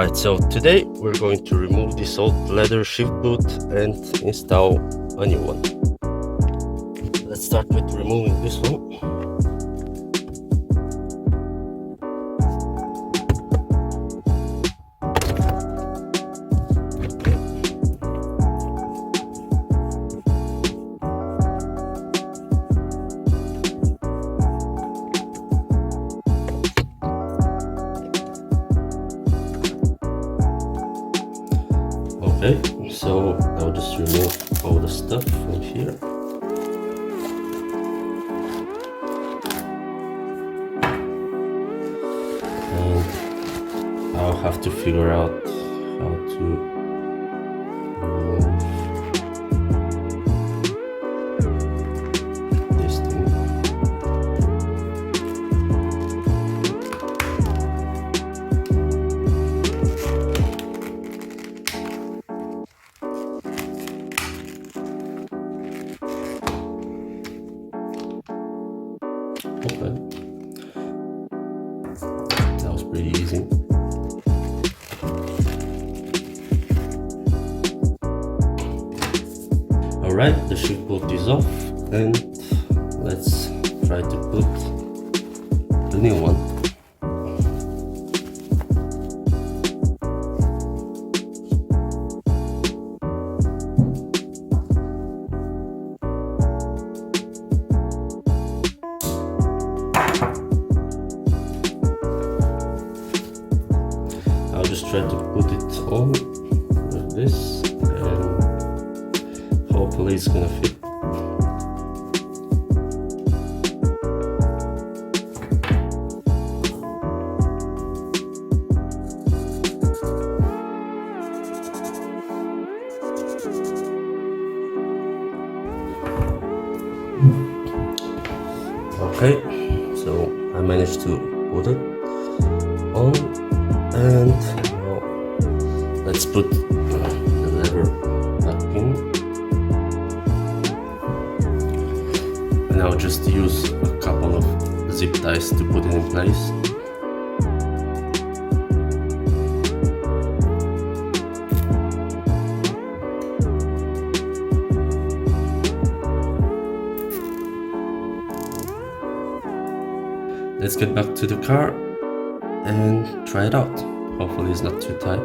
Alright, so today we're going to remove this old leather shift boot and install a new one. Let's start with removing this one. Okay, so I'll just remove all the stuff from here. And I'll have to figure out how to remove this thing. Okay, that was pretty easy. Alright, the shift bolt is off, and let's try to put the new one. I'll just try to put it on like this, and hopefully it's gonna fit. Okay, so I managed to put it on, and now let's put the lever back in, and I'll just use a couple of zip ties to put it in place. Let's get back to the car and try it out. Hopefully it's not too tight.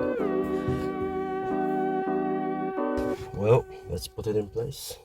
Well, let's put it in place.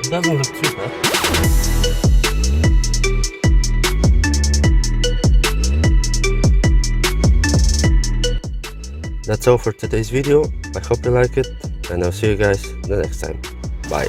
It doesn't look too bad. That's all for today's video. I hope you like it, and I'll see you guys the next time. Bye.